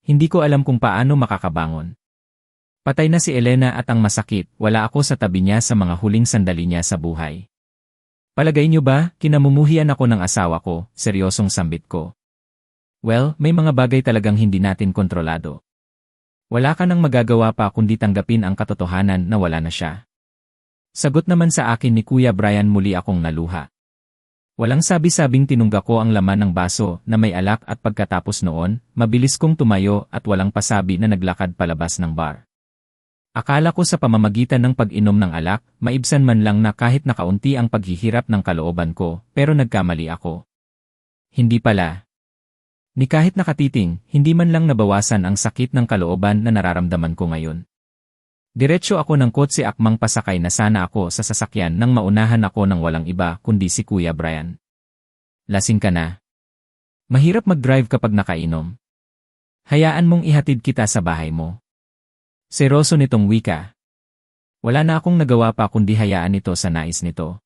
Hindi ko alam kung paano makakabangon. Patay na si Elena at ang masakit, wala ako sa tabi niya sa mga huling sandali niya sa buhay. Palagay niyo ba, kinamumuhian ako ng asawa ko, seryosong sambit ko. Well, may mga bagay talagang hindi natin kontrolado. Wala ka nang magagawa pa kundi tanggapin ang katotohanan na wala na siya. Sagot naman sa akin ni Kuya Brian, muli akong naluha. Walang sabi-sabing tinungga ko ang laman ng baso na may alak at pagkatapos noon, mabilis kong tumayo at walang pasabi na naglakad palabas ng bar. Akala ko sa pamamagitan ng pag-inom ng alak, maibsan man lang na kahit nakaunti ang paghihirap ng kalooban ko, pero nagkamali ako. Hindi pala. Ni kahit nakatiting, hindi man lang nabawasan ang sakit ng kalooban na nararamdaman ko ngayon. Diretso ako ng kotse akmang pasakay na sana ako sa sasakyan nang maunahan ako ng walang iba kundi si Kuya Brian. Lasing ka na. Mahirap mag-drive kapag nakainom. Hayaan mong ihatid kita sa bahay mo. Seroso nitong wika. Wala na akong nagawa pa kundi hayaan ito sa nais nito.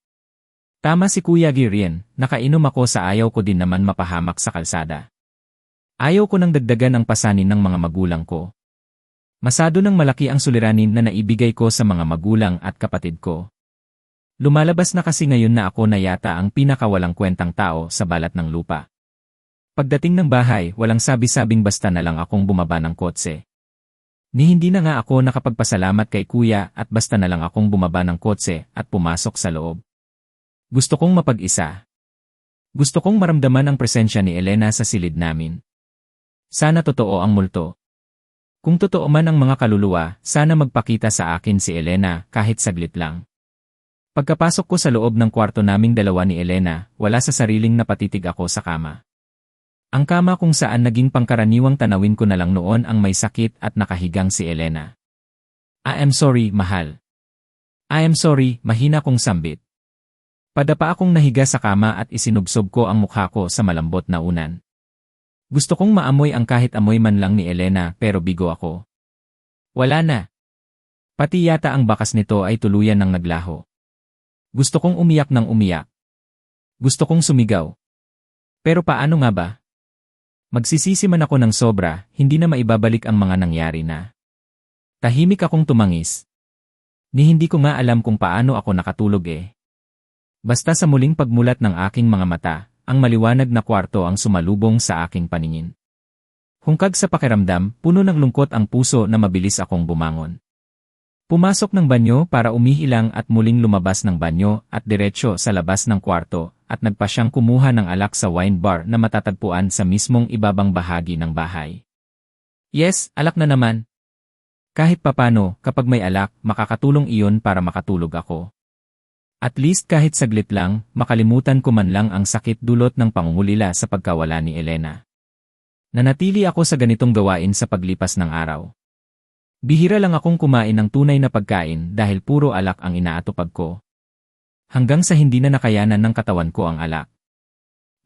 Tama si Kuya Girian, nakainom ako sa ayaw ko din naman mapahamak sa kalsada. Ayaw ko nang dagdagan ang pasanin ng mga magulang ko. Masado ng malaki ang suliranin na naibigay ko sa mga magulang at kapatid ko. Lumalabas na kasi ngayon na ako na yata ang pinakawalang kwentang tao sa balat ng lupa. Pagdating ng bahay, walang sabi-sabing basta na lang akong bumaba ng kotse. Ni hindi na nga ako nakapagpasalamat kay Kuya at basta na lang akong bumaba ng kotse at pumasok sa loob. Gusto kong mapag-isa. Gusto kong maramdaman ang presensya ni Elena sa silid namin. Sana totoo ang multo. Kung totoo man ang mga kaluluwa, sana magpakita sa akin si Elena kahit saglit lang. Pagkapasok ko sa loob ng kwarto naming dalawa ni Elena, wala sa sariling napatitig ako sa kama. Ang kama kung saan naging pangkaraniwang tanawin ko na lang noon ang may sakit at nakahigang si Elena. I am sorry, mahal. I am sorry, mahina kong sambit. Padapa akong nahiga sa kama at isinubsob ko ang mukha ko sa malambot na unan. Gusto kong maamoy ang kahit amoy man lang ni Elena pero bigo ako. Wala na. Pati yata ang bakas nito ay tuluyan ng naglaho. Gusto kong umiyak ng umiyak. Gusto kong sumigaw. Pero paano nga ba? Magsisisi man ako ng sobra, hindi na maibabalik ang mga nangyari na. Tahimik akong tumangis. Ni hindi ko nga alam kung paano ako nakatulog eh. Basta sa muling pagmulat ng aking mga mata, ang maliwanag na kwarto ang sumalubong sa aking paningin. Hungkag sa pakiramdam, puno ng lungkot ang puso na mabilis akong bumangon. Pumasok ng banyo para umihilang at muling lumabas ng banyo at diretsyo sa labas ng kwarto at nagpa siyang kumuha ng alak sa wine bar na matatagpuan sa mismong ibabang bahagi ng bahay. Yes, alak na naman. Kahit papano, kapag may alak, makakatulong iyon para makatulog ako. At least kahit saglit lang, makalimutan ko man lang ang sakit dulot ng pangungulila sa pagkawala ni Elena. Nanatili ako sa ganitong gawain sa paglipas ng araw. Bihira lang akong kumain ng tunay na pagkain dahil puro alak ang inaatupag ko. Hanggang sa hindi na nakayanan ng katawan ko ang alak.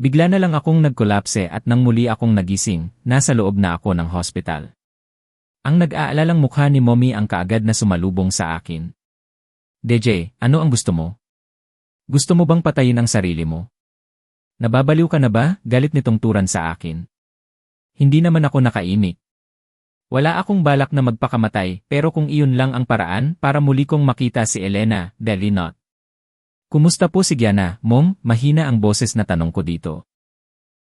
Bigla na lang akong nagkolapse at nang muli akong nagising, nasa loob na ako ng hospital. Ang nag-aalalang mukha ni Mommy ang kaagad na sumalubong sa akin. DJ, ano ang gusto mo? Gusto mo bang patayin ang sarili mo? Nababaliw ka na ba, galit nitong turan sa akin? Hindi naman ako nakaimik. Wala akong balak na magpakamatay, pero kung iyon lang ang paraan para muli kong makita si Elena, dali not. Kumusta po si Gianna, Mom? Mahina ang boses na tanong ko dito.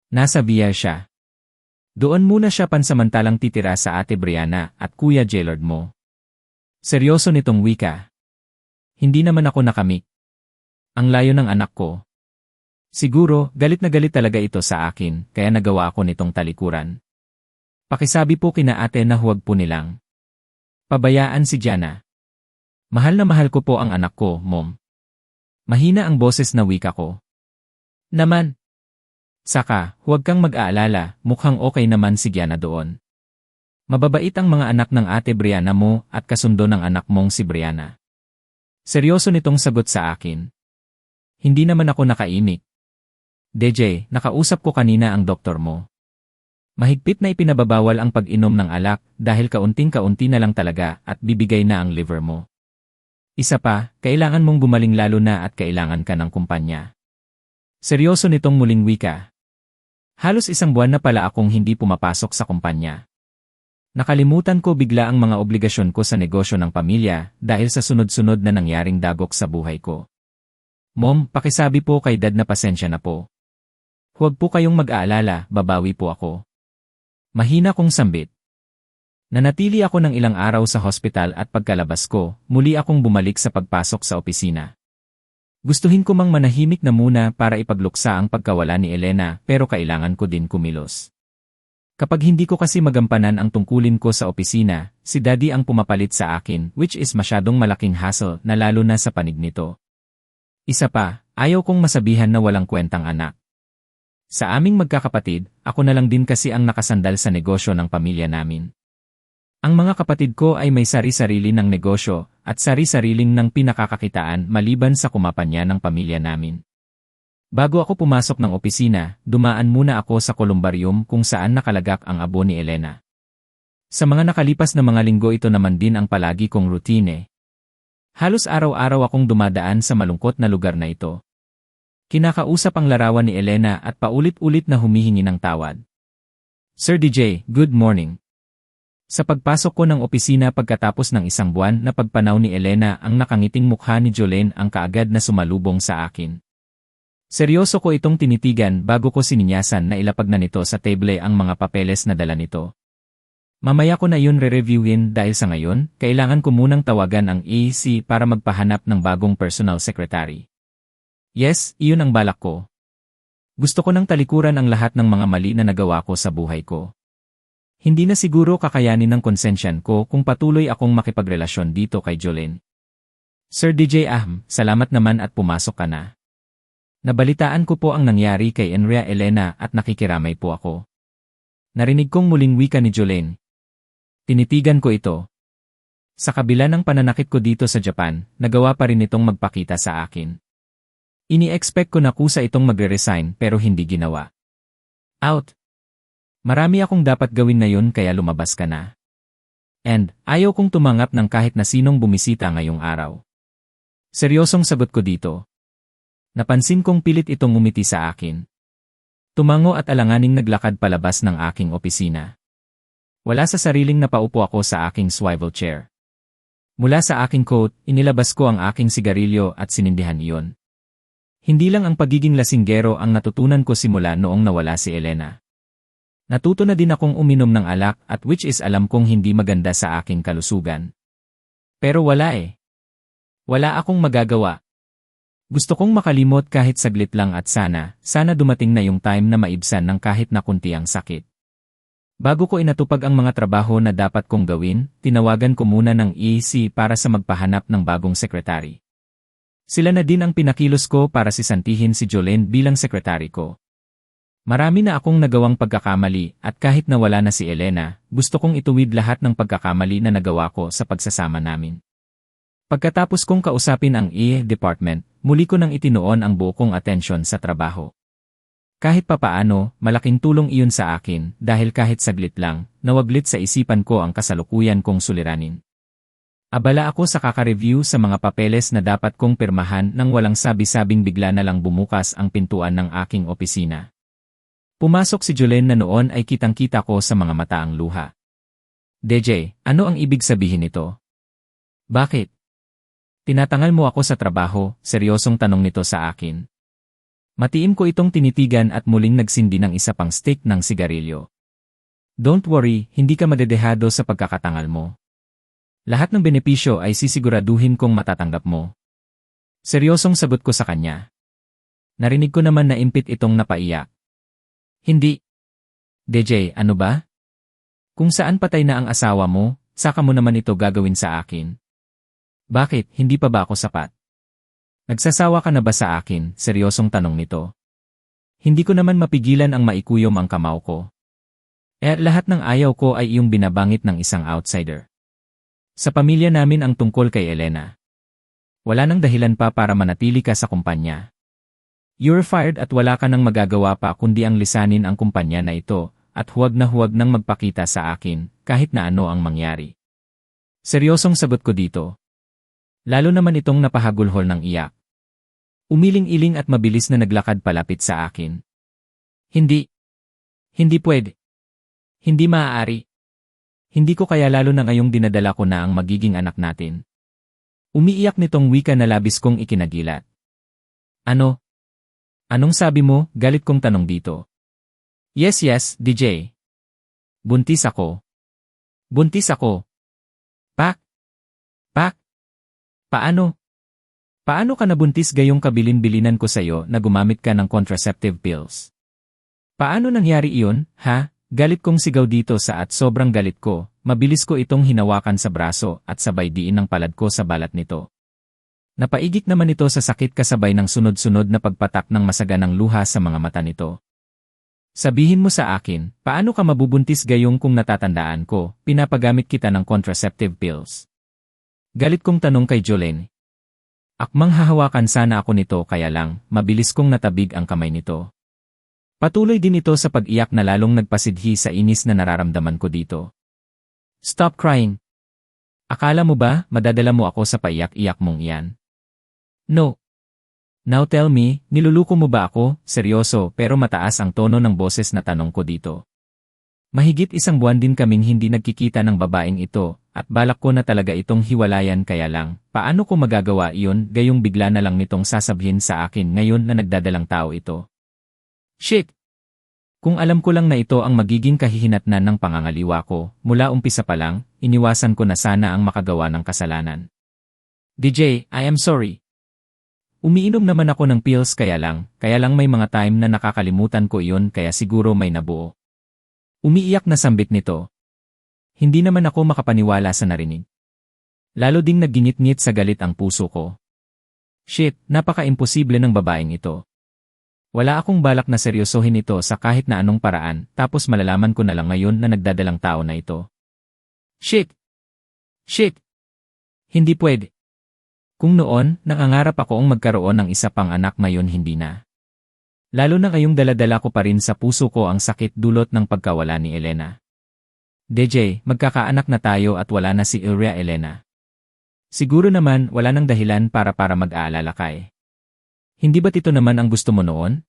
Nasa biya siya. Doon muna siya pansamantalang titira sa Ate Brianna at Kuya Jailard mo. Seryoso nitong wika. Hindi naman ako nakamik. Ang layo ng anak ko. Siguro, galit na galit talaga ito sa akin, kaya nagawa ako nitong talikuran. Pakisabi po kina ate na huwag po nilang pabayaan si Gianna. Mahal na mahal ko po ang anak ko, Mom. Mahina ang boses na wika ko. Naman. Saka, huwag kang mag-aalala, mukhang okay naman si Gianna doon. Mababait ang mga anak ng Ate Brianna mo at kasundo ng anak mong si Brianna. Seryoso nitong sagot sa akin. Hindi naman ako nakaimik. DJ, nakausap ko kanina ang doktor mo. Mahigpit na ipinababawal ang pag-inom ng alak dahil kaunting-kaunti na lang talaga at bibigay na ang liver mo. Isa pa, kailangan mong bumaling lalo na at kailangan ka ng kumpanya. Seryoso nitong muling wika. Halos 1 buwan na pala akong hindi pumapasok sa kumpanya. Nakalimutan ko bigla ang mga obligasyon ko sa negosyo ng pamilya dahil sa sunod-sunod na nangyaring dagok sa buhay ko. Mom, pakisabi po kay Dad na pasensya na po. Huwag po kayong mag-aalala, babawi po ako. Mahina kong sambit. Nanatili ako ng ilang araw sa hospital at pagkalabas ko, muli akong bumalik sa pagpasok sa opisina. Gustuhin ko mang manahimik na muna para ipagluksa ang pagkawala ni Elena pero kailangan ko din kumilos. Kapag hindi ko kasi magampanan ang tungkulin ko sa opisina, si Daddy ang pumapalit sa akin which is masyadong malaking hassle na lalo na sa panig nito. Isa pa, ayaw kong masabihan na walang kwentang anak. Sa aming magkakapatid, ako na lang din kasi ang nakasandal sa negosyo ng pamilya namin. Ang mga kapatid ko ay may sari-sarili ng negosyo at sari-sariling ng pinakakakitaan maliban sa kumapanya ng pamilya namin. Bago ako pumasok ng opisina, dumaan muna ako sa kolumbarium kung saan nakalagak ang abo ni Elena. Sa mga nakalipas na mga linggo ito naman din ang palagi kong routine. Halos araw-araw akong dumadaan sa malungkot na lugar na ito. Kinakausap ang larawan ni Elena at paulit-ulit na humihingi ng tawad. Sir DJ, good morning. Sa pagpasok ko ng opisina pagkatapos ng isang buwan na pagpanaw ni Elena ang nakangiting mukha ni Jolene ang kaagad na sumalubong sa akin. Seryoso ko itong tinitigan bago ko sininyasan na ilapag na nito sa table ang mga papeles na dala nito. Mamaya ko na yun re-reviewin dahil sa ngayon, kailangan ko munang tawagan ang EC para magpahanap ng bagong personal secretary. Yes, iyon ang balak ko. Gusto ko nang talikuran ang lahat ng mga mali na nagawa ko sa buhay ko. Hindi na siguro kakayanin ng konsensyan ko kung patuloy akong makipagrelasyon dito kay Jolene. Sir DJ salamat naman at pumasok ka na. Nabalitaan ko po ang nangyari kay Enria Elena at nakikiramay po ako. Narinig kong muling wika ni Jolene. Tinitigan ko ito. Sa kabila ng pananakit ko dito sa Japan, nagawa pa rin itong magpakita sa akin. Ini-expect ko na kusa itong magre-resign pero hindi ginawa. Out. Marami akong dapat gawin na yun kaya lumabas ka na. And, ayaw kong tumanggap ng kahit na sinong bumisita ngayong araw. Seryosong sagot ko dito. Napansin kong pilit itong ngumiti sa akin. Tumango at alanganing naglakad palabas ng aking opisina. Wala sa sariling napaupo ako sa aking swivel chair. Mula sa aking coat, inilabas ko ang aking sigarilyo at sinindihan iyon. Hindi lang ang pagiging lasinggero ang natutunan ko simula noong nawala si Elena. Natuto na din akong uminom ng alak at which is alam kong hindi maganda sa aking kalusugan. Pero wala Wala akong magagawa. Gusto kong makalimot kahit saglit lang at sana dumating na yung time na maibsan ng kahit na kunti ang sakit. Bago ko inatupag ang mga trabaho na dapat kong gawin, tinawagan ko muna ng EC para sa magpahanap ng bagong sekretary. Sila na din ang pinakilos ko para sisantihin si Jolene bilang sekretary ko. Marami na akong nagawang pagkakamali at kahit nawala na si Elena, gusto kong ituwid lahat ng pagkakamali na nagawa ko sa pagsasama namin. Pagkatapos kong kausapin ang department, muli ko nang itinuon ang buo kong atensyon sa trabaho. Kahit papaano, malaking tulong iyon sa akin dahil kahit saglit lang, nawaglit sa isipan ko ang kasalukuyan kong suliranin. Abala ako sa kaka-review sa mga papeles na dapat kong pirmahan nang walang sabi-sabing bigla na lang bumukas ang pintuan ng aking opisina. Pumasok si Jolene na noon ay kitang-kita ko sa mga mata ang luha. DJ, ano ang ibig sabihin nito? Bakit? Tinatangal mo ako sa trabaho, seryosong tanong nito sa akin. Matiim ko itong tinitigan at muling nagsindi ng isa pang stick ng sigarilyo. Don't worry, hindi ka madedehado sa pagkakatangal mo. Lahat ng benepisyo ay sisiguraduhin kong matatanggap mo. Seryosong sagot ko sa kanya. Narinig ko naman na impit itong napaiyak. Hindi. DJ, ano ba? Kung saan patay na ang asawa mo, saka mo naman ito gagawin sa akin. Bakit, hindi pa ba ako sapat? Nagsasawa ka na ba sa akin? Seryosong tanong nito. Hindi ko naman mapigilan ang maikuyom ang kamao ko. Lahat ng ayaw ko ay iyong binabangit ng isang outsider. Sa pamilya namin ang tungkol kay Elena. Wala nang dahilan pa para manatili ka sa kumpanya. You're fired at wala ka nang magagawa pa kundi ang lisanin ang kumpanya na ito at huwag nang magpakita sa akin kahit na ano ang mangyari. Seryosong sagot ko dito. Lalo naman itong napahagulhol ng iyak. Umiling-iling at mabilis na naglakad palapit sa akin. Hindi. Hindi pwede. Hindi maaari. Hindi ko kaya lalo na ngayong dinadala ko na ang magiging anak natin. Umiiyak nitong wika na labis kong ikinagilat. Ano? Anong sabi mo? Galit kong tanong dito. Yes, DJ. Buntis ako. Buntis ako. Pak? Paano? Paano ka nabuntis gayong kabilin-bilinan ko sa'yo na gumamit ka ng contraceptive pills? Paano nangyari iyon, ha? Galit kong sigaw dito sa at sobrang galit ko, mabilis ko itong hinawakan sa braso at sabay diin ng palad ko sa balat nito. Napaigik naman ito sa sakit kasabay ng sunod-sunod na pagpatak ng masaganang luha sa mga mata nito. Sabihin mo sa akin, paano ka mabubuntis gayong kung natatandaan ko, pinapagamit kita ng contraceptive pills? Galit kong tanong kay Jolene. Akmang hahawakan sana ako nito kaya lang, mabilis kong natabig ang kamay nito. Patuloy din ito sa pag-iyak na lalong nagpasidhi sa inis na nararamdaman ko dito. Stop crying. Akala mo ba, madadala mo ako sa paiyak-iyak mong iyan? No. Now tell me, niluluko mo ba ako? Seryoso pero mataas ang tono ng boses na tanong ko dito. Mahigit 1 buwan din kaming hindi nagkikita ng babaeng ito, at balak ko na talaga itong hiwalayan kaya lang, paano ko magagawa iyon gayong bigla na lang nitong sasabihin sa akin ngayon na nagdadalang tao ito? Shit! Kung alam ko lang na ito ang magiging kahihinatnan ng pangangaliwa ko, mula umpisa pa lang, iniwasan ko na sana ang makagawa ng kasalanan. DJ, I am sorry. Umiinom naman ako ng pills kaya lang may mga time na nakakalimutan ko iyon kaya siguro may nabuo. Umiiyak na sambit nito. Hindi naman ako makapaniwala sa narinig. Lalo ding nagginit-ngit sa galit ang puso ko. Shit, napaka-imposible ng babaeng ito. Wala akong balak na seryosohin ito sa kahit na anong paraan tapos malalaman ko na lang ngayon na nagdadalang tao na ito. Shit! Hindi pwede. Kung noon, nangangarap akong magkaroon ng isa pang anak ngayon hindi na. Lalo na ngayong daladala ko pa rin sa puso ko ang sakit dulot ng pagkawala ni Elena. DJ, magkakaanak na tayo at wala na si Ilria Elena. Siguro naman wala nang dahilan para mag-aalala ka eh. Hindi ba't ito naman ang gusto mo noon?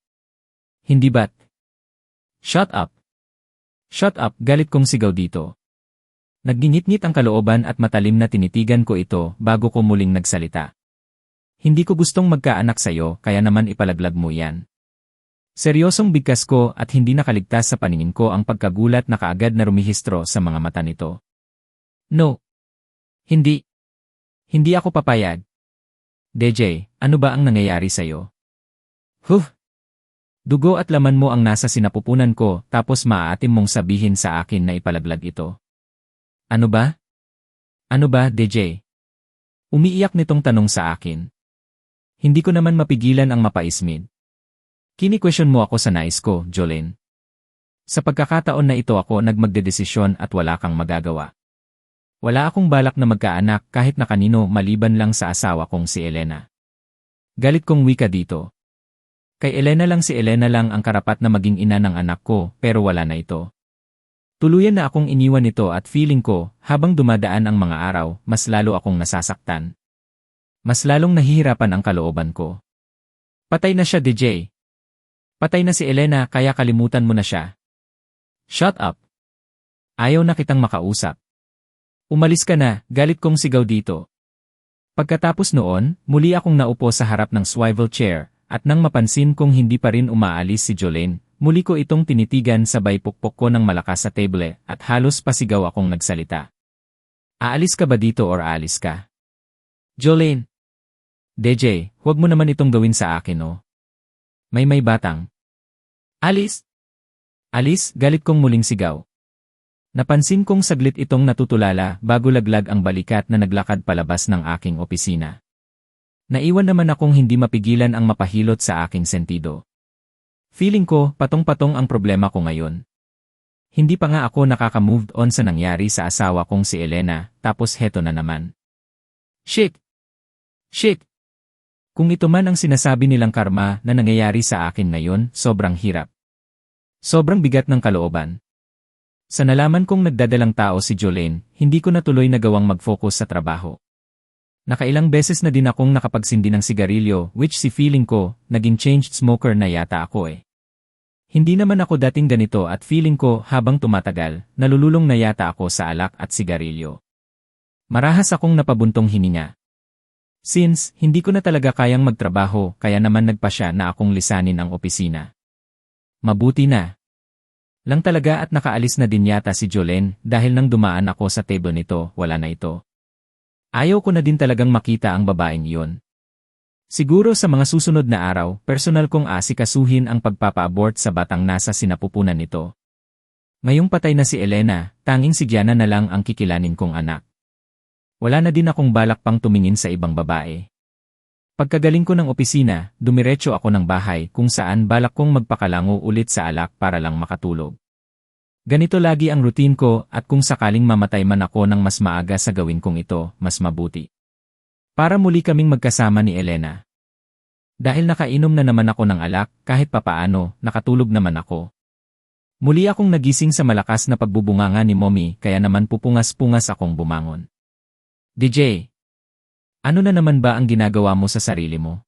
Hindi ba't? Shut up! Shut up, galit kong sigaw dito. Nagginit-ngit ang kalooban at matalim na tinitigan ko ito bago ko muling nagsalita. Hindi ko gustong magkaanak sa'yo kaya naman ipalaglag mo yan. Seryosong bigkas ko at hindi nakaligtas sa paningin ko ang pagkagulat na kaagad na rumihistro sa mga mata nito. No. Hindi. Hindi ako papayag. DJ, ano ba ang nangyayari sa'yo? Dugo at laman mo ang nasa sinapupunan ko tapos maaatim mong sabihin sa akin na ipalaglag ito. Ano ba? Ano ba, DJ? Umiiyak nitong tanong sa akin. Hindi ko naman mapigilan ang mapaismid. Kini-question mo ako sa nais ko, Jolene. Sa pagkakataon na ito ako nagmagdedesisyon at wala kang magagawa. Wala akong balak na magkaanak kahit na kanino maliban lang sa asawa kong si Elena. Galit kong wika dito. Kay Elena lang si Elena lang ang karapat na maging ina ng anak ko pero wala na ito. Tuluyan na akong iniwan ito at feeling ko, habang dumadaan ang mga araw, mas lalo akong nasasaktan. Mas lalong nahihirapan ang kalooban ko. Patay na siya, DJ. Patay na si Elena kaya kalimutan mo na siya. Shut up. Ayaw na kitang makausap. Umalis ka na, galit kong sigaw dito. Pagkatapos noon, muli akong naupo sa harap ng swivel chair, at nang mapansin kong hindi pa rin umaalis si Jolene, muli ko itong tinitigan sabay pukpok ko ng malakas sa table at halos pasigaw akong nagsalita. Aalis ka ba dito or aalis ka? Jolene. DJ, huwag mo naman itong gawin sa akin oh. May batang. Alis! Alis, galit kong muling sigaw. Napansin kong saglit itong natutulala bago laglag ang balikat na naglakad palabas ng aking opisina. Naiwan naman akong hindi mapigilan ang mapahilot sa aking sentido. Feeling ko, patong-patong ang problema ko ngayon. Hindi pa nga ako nakaka-move on sa nangyari sa asawa kong si Elena, tapos heto na naman. Shit! Kung ito man ang sinasabi nilang karma na nangyayari sa akin ngayon, sobrang hirap. Sobrang bigat ng kalooban. Sa nalaman kong nagdadalang tao si Jolene, hindi ko natuloy nagawang mag-focus sa trabaho. Nakailang beses na din akong nakapagsindi ng sigarilyo which si feeling ko, naging changed smoker na yata ako eh. Hindi naman ako dating ganito at feeling ko habang tumatagal, nalululong na yata ako sa alak at sigarilyo. Marahas akong napabuntong hininga. Since, hindi ko na talaga kayang magtrabaho, kaya naman nagpa siya na akong lisanin ang opisina. Mabuti na lang talaga at nakaalis na din yata si Jolene dahil nang dumaan ako sa table nito, wala na ito. Ayaw ko na din talagang makita ang babaeng iyon. Siguro sa mga susunod na araw, personal kong asikasuhin ang pagpapa-abort sa batang nasa sinapupunan nito. Ngayong patay na si Elena, tanging si Gianna na lang ang kikilanin kong anak. Wala na din akong balak pang tumingin sa ibang babae. Pagkagaling ko ng opisina, dumiretso ako ng bahay kung saan balak kong magpakalango ulit sa alak para lang makatulog. Ganito lagi ang routine ko at kung sakaling mamatay man ako ng mas maaga sa gawin kong ito, mas mabuti. Para muli kaming magkasama ni Elena. Dahil nakainom na naman ako ng alak, kahit papaano, nakatulog naman ako. Muli akong nagising sa malakas na pagbubunganga ni Mommy kaya naman pupungas-pungas akong bumangon. DJ, ano na naman ba ang ginagawa mo sa sarili mo?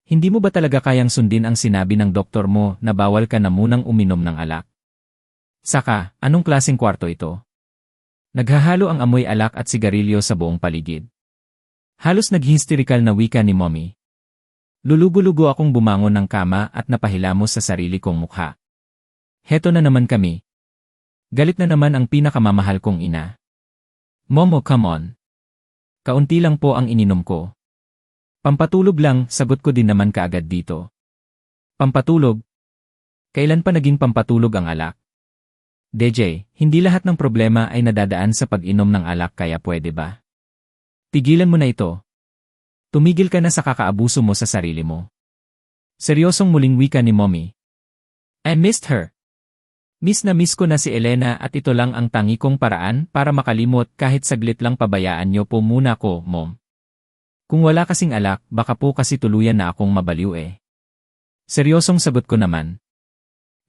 Hindi mo ba talaga kayang sundin ang sinabi ng doktor mo na bawal ka na munang uminom ng alak? Saka, anong klaseng kwarto ito? Naghahalo ang amoy alak at sigarilyo sa buong paligid. Halos nag-hysterical na wika ni Mommy. Lulugo-lugo akong bumangon ng kama at napahilamos sa sarili kong mukha. Heto na naman kami. Galit na naman ang pinakamamahal kong ina. Momo, come on. Kaunti lang po ang ininom ko. Pampatulog lang, sagot ko din naman kaagad dito. Pampatulog? Kailan pa naging pampatulog ang alak? DJ, hindi lahat ng problema ay nadadaan sa pag-inom ng alak kaya pwede ba? Tigilan mo na ito. Tumigil ka na sa kakaabuso mo sa sarili mo. Seryosong muling wika ni Mommy. I missed her. Miss na miss ko na si Elena at ito lang ang tangi kong paraan para makalimot kahit saglit lang pabayaan niyo po muna ko, Mom. Kung wala kasing alak, baka po kasi tuluyan na akong mabaliw eh. Seryosong sagot ko naman.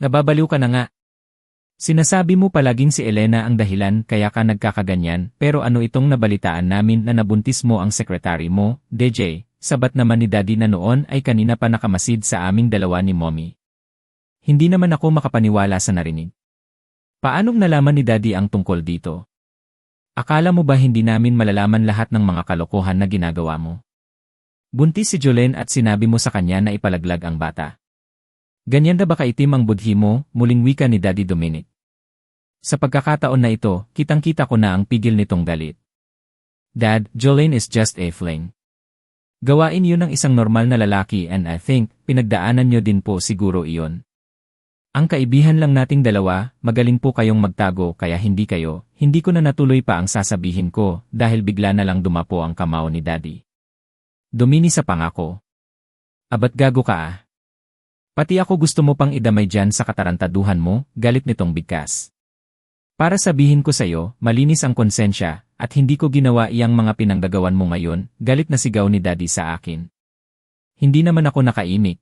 Nababaliw ka na nga. Sinasabi mo palaging si Elena ang dahilan kaya ka nagkakaganyan pero ano itong nabalitaan namin na nabuntis mo ang sekretary mo, DJ, sabat naman ni Daddy na noon ay kanina pa nakamasid sa aming dalawa ni Mommy. Hindi naman ako makapaniwala sa narinig. Paanong nalaman ni Daddy ang tungkol dito? Akala mo ba hindi namin malalaman lahat ng mga kalokohan na ginagawa mo? Buntis si Jolene at sinabi mo sa kanya na ipalaglag ang bata. Ganyan na ba kaitim ang budhi mo, muling wika ni Daddy Dominic. Sa pagkakataon na ito, kitang-kita ko na ang pigil nitong galit. Dad, Jolene is just a fling. Gawain yun ng isang normal na lalaki and I think, pinagdaanan nyo din po siguro iyon. Ang kaibihan lang nating dalawa, magaling po kayong magtago kaya hindi ko na natuloy pa ang sasabihin ko dahil bigla na lang dumapo ang kamao ni Daddy. Dumini sa pangako. Abat gago ka ah. Pati ako gusto mo pang idamay dyan sa katarantaduhan mo, galit nitong bigkas. Para sabihin ko sa'yo, malinis ang konsensya, at hindi ko ginawa iyang mga pinanggagawan mo ngayon, galit na sigaw ni Daddy sa akin. Hindi naman ako nakaimik.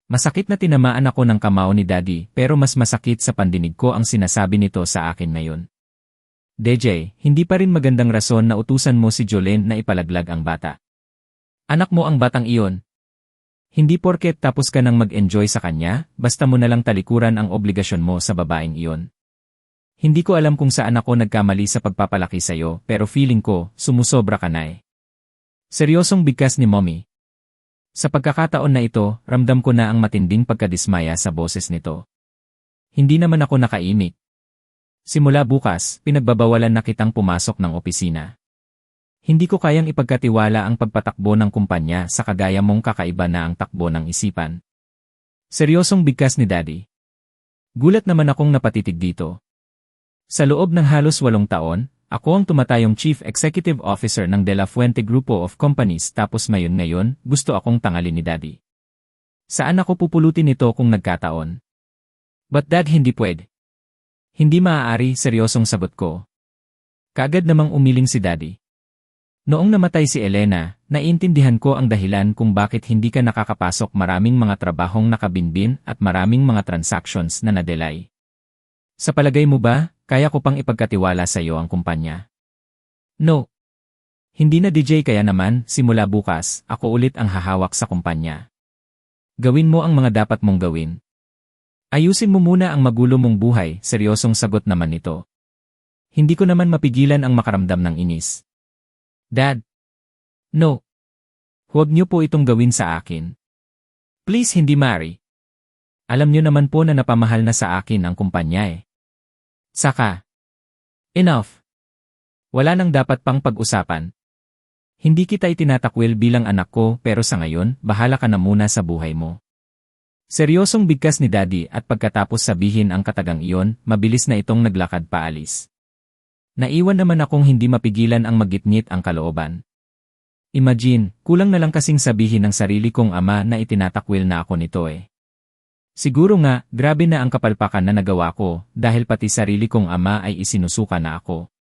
Masakit na tinamaan ako ng kamao ni Daddy, pero mas masakit sa pandinig ko ang sinasabi nito sa akin ngayon. DJ, hindi pa rin magandang rason na utusan mo si Jolene na ipalaglag ang bata. Anak mo ang batang iyon. Hindi porket tapos ka nang mag-enjoy sa kanya, basta mo nalang talikuran ang obligasyon mo sa babaeng iyon. Hindi ko alam kung saan ako nagkamali sa pagpapalaki sa'yo, pero feeling ko, sumusobra ka na eh. Seryosong bigkas ni Mommy. Sa pagkakataon na ito, ramdam ko na ang matinding pagkadismaya sa boses nito. Hindi naman ako nakaimik. Simula bukas, pinagbabawalan na kitang pumasok ng opisina. Hindi ko kayang ipagkatiwala ang pagpatakbo ng kumpanya sa kagaya mong kakaiba na ang takbo ng isipan. Seryosong bigkas ni Daddy. Gulat naman akong napatitig dito. Sa loob ng halos 8 taon, ako ang tumatayong Chief Executive Officer ng De La Fuente Grupo of Companies tapos ngayon gusto akong tangalin ni Daddy. Saan ako pupulutin ito kung nagkataon? But Dad, hindi pwede. Hindi maaari, seryosong sagot ko. Kaagad namang umiling si Daddy. Noong namatay si Elena, naiintindihan ko ang dahilan kung bakit hindi ka nakakapasok maraming mga trabahong nakabinbin at maraming mga transactions na nadelay. Sa palagay mo ba, kaya ko pang ipagkatiwala sa iyo ang kumpanya? No. Hindi na DJ kaya naman, simula bukas, ako ulit ang hahawak sa kumpanya. Gawin mo ang mga dapat mong gawin. Ayusin mo muna ang magulo mong buhay, seryosong sagot naman nito. Hindi ko naman mapigilan ang makaramdam ng inis. Dad. No. Huwag niyo po itong gawin sa akin. Please hindi Mari. Alam niyo naman po na napamahal na sa akin ang kumpanya eh. Saka. Enough. Wala nang dapat pang pag-usapan. Hindi kita itinatakwil bilang anak ko pero sa ngayon, bahala ka na muna sa buhay mo. Seryosong bigkas ni Daddy at pagkatapos sabihin ang katagang iyon, mabilis na itong naglakad paalis. Naiwan naman akong hindi mapigilan ang magitngit ang kalooban. Imagine, kulang na lang kasing sabihin ng sarili kong ama na itinatakwil na ako nito eh. Siguro nga, grabe na ang kapalpakan na nagawa ko dahil pati sarili kong ama ay isinusuka na ako.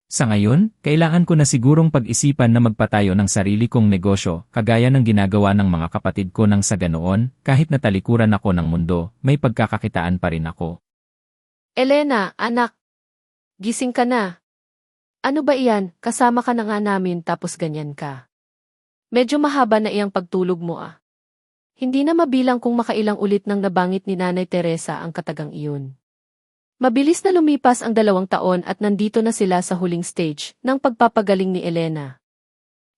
Sa ngayon, kailangan ko na sigurong pag-isipan na magpatayo ng sarili kong negosyo kagaya ng ginagawa ng mga kapatid ko nang sa ganoon, kahit na talikuran ako ng mundo, may pagkakakitaan pa rin ako. Elena, anak. Gising ka na. Ano ba iyan, kasama ka na nga namin tapos ganyan ka. Medyo mahaba na iyang pagtulog mo ah. Hindi na mabilang kung makailang ulit nang nabangit ni Nanay Teresa ang katagang iyon. Mabilis na lumipas ang 2 taon at nandito na sila sa huling stage ng pagpapagaling ni Elena.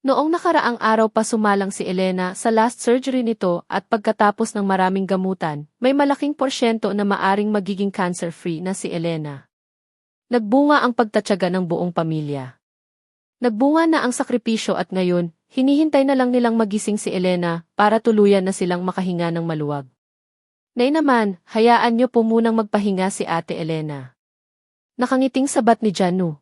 Noong nakaraang araw pa sumalang si Elena sa last surgery nito at pagkatapos ng maraming gamutan, may malaking porsyento na maaring magiging cancer-free na si Elena. Nagbunga ang pagtatyaga ng buong pamilya. Nagbunga na ang sakripisyo at ngayon, hinihintay na lang nilang magising si Elena para tuluyan na silang makahinga ng maluwag. Nay naman, hayaan niyo po munang magpahinga si Ate Elena. Nakangiting sabat ni Janu.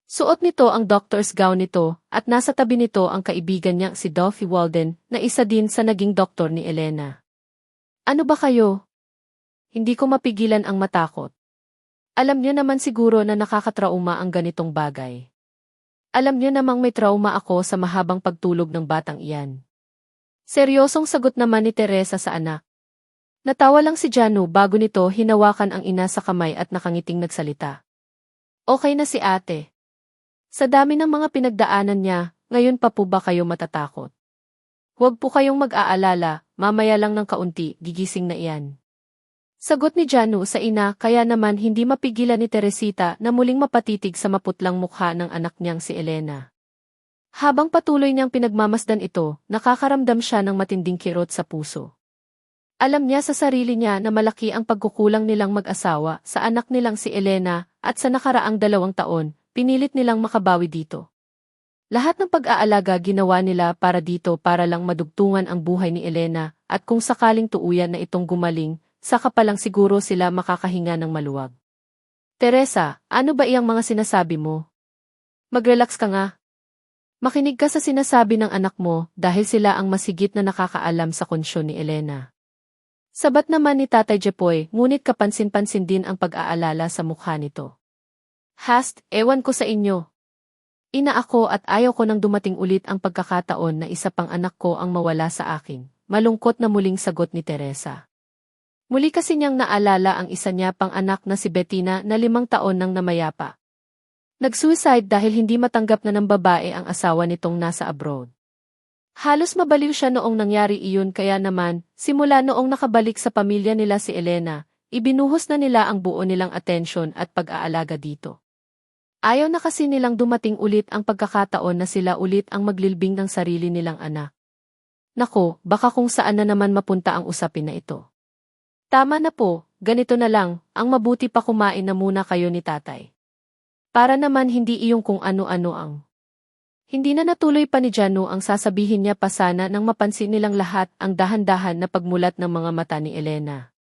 Suot nito ang doctor's gown nito at nasa tabi nito ang kaibigan niya si Dolphy Walden na isa din sa naging doktor ni Elena. Ano ba kayo? Hindi ko mapigilan ang matakot. Alam niyo naman siguro na nakakatrauma ang ganitong bagay. Alam niyo namang may trauma ako sa mahabang pagtulog ng batang iyan. Seryosong sagot naman ni Teresa sa anak. Natawa lang si Janu bago nito hinawakan ang ina sa kamay at nakangiting nagsalita. Okay na si ate. Sa dami ng mga pinagdaanan niya, ngayon pa po ba kayo matatakot? Huwag po kayong mag-aalala, mamaya lang ng kaunti, gigising na iyan. Sagot ni Janu sa ina kaya naman hindi mapigilan ni Teresita na muling mapatitig sa maputlang mukha ng anak niyang si Elena. Habang patuloy niyang pinagmamasdan ito, nakakaramdam siya ng matinding kirot sa puso. Alam niya sa sarili niya na malaki ang pagkukulang nilang mag-asawa sa anak nilang si Elena at sa nakaraang 2 taon, pinilit nilang makabawi dito. Lahat ng pag-aalaga ginawa nila para dito para lang madugtungan ang buhay ni Elena at kung sakaling tuuyan na itong gumaling, saka pa lang siguro sila makakahinga ng maluwag. Teresa, ano ba iyang mga sinasabi mo? Mag-relax ka nga. Makinig ka sa sinasabi ng anak mo dahil sila ang masigit na nakakaalam sa kondisyon ni Elena. Sabat naman ni Tatay Jepoy, ngunit kapansin-pansin din ang pag-aalala sa mukha nito. Hast, ewan ko sa inyo. Ina ako at ayaw ko nang dumating ulit ang pagkakataon na isa pang anak ko ang mawala sa akin, malungkot na muling sagot ni Teresa. Muli kasi niyang naalala ang isa niya pang anak na si Bettina na 5 taon nang namayapa. Nag-suicide dahil hindi matanggap na ng babae ang asawa nitong nasa abroad. Halos mabaliw siya noong nangyari iyon kaya naman, simula noong nakabalik sa pamilya nila si Elena, ibinuhos na nila ang buo nilang atensyon at pag-aalaga dito. Ayaw na kasi nilang dumating ulit ang pagkakataon na sila ulit ang maglilbing ng sarili nilang anak. Nako, baka kung saan na naman mapunta ang usapin na ito. Tama na po, ganito na lang, ang mabuti pa kumain na muna kayo ni tatay. Para naman hindi iyong kung ano-ano ang. Hindi na natuloy pa ni Janu ang sasabihin niya pa sana nang mapansin nilang lahat ang dahan-dahan na pagmulat ng mga mata ni Elena.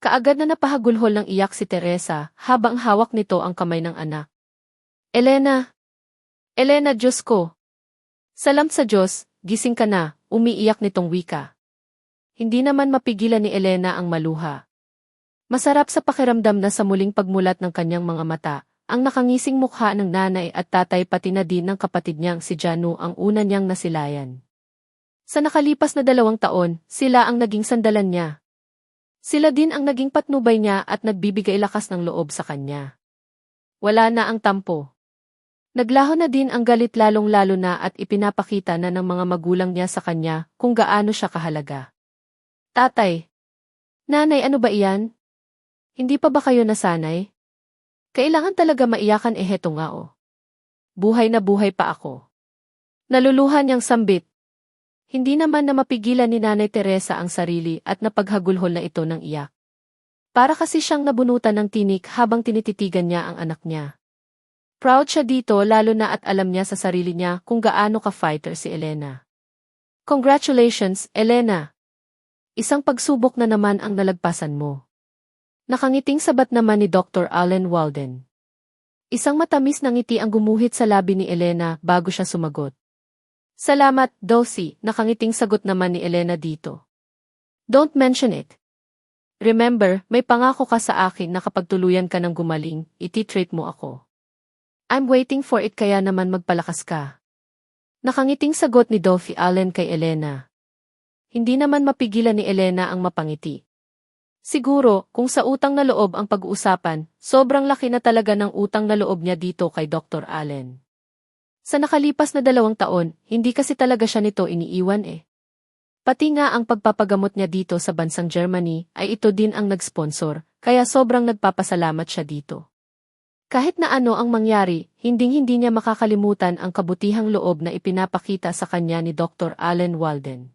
Kaagad na napahagulhol ng iyak si Teresa habang hawak nito ang kamay ng anak. Elena! Elena, Diyos ko! Salamat sa Diyos, gising ka na, umiiyak nitong wika. Hindi naman mapigilan ni Elena ang maluha. Masarap sa pakiramdam na sa muling pagmulat ng kanyang mga mata, ang nakangising mukha ng nanay at tatay pati na din ng kapatid niyang si Janu ang una niyang nasilayan. Sa nakalipas na 2 taon, sila ang naging sandalan niya. Sila din ang naging patnubay niya at nagbibigay lakas ng loob sa kanya. Wala na ang tampo. Naglaho na din ang galit lalong-lalo na at ipinapakita na ng mga magulang niya sa kanya kung gaano siya kahalaga. Tatay. Nanay, ano ba iyan? Hindi pa ba kayo nasanay? Kailangan talaga maiyakan, heto nga oh. Buhay na buhay pa ako. Naluluhan niyang sambit. Hindi naman na mapigilan ni Nanay Teresa ang sarili at napaghagulhol na ito ng iyak. Para kasi siyang nabunutan ng tinik habang tinititigan niya ang anak niya. Proud siya dito lalo na at alam niya sa sarili niya kung gaano ka-fighter si Elena. Congratulations, Elena! Isang pagsubok na naman ang nalagpasan mo. Nakangiting sabat naman ni Dr. Allen Walden. Isang matamis na ngiti ang gumuhit sa labi ni Elena bago siya sumagot. Salamat, Dulcie, nakangiting sagot naman ni Elena dito. Don't mention it. Remember, may pangako ka sa akin na kapag tuluyan ka ng gumaling, iti-treat mo ako. I'm waiting for it kaya naman magpalakas ka. Nakangiting sagot ni Dulcie Allen kay Elena. Hindi naman mapigilan ni Elena ang mapangiti. Siguro, kung sa utang na loob ang pag-uusapan, sobrang laki na talaga ng utang na loob niya dito kay Dr. Allen. Sa nakalipas na 2 taon, hindi kasi talaga siya nito iniiwan Pati nga ang pagpapagamot niya dito sa bansang Germany ay ito din ang nag-sponsor, kaya sobrang nagpapasalamat siya dito. Kahit na ano ang mangyari, hinding-hindi niya makakalimutan ang kabutihang loob na ipinapakita sa kanya ni Dr. Allen Walden.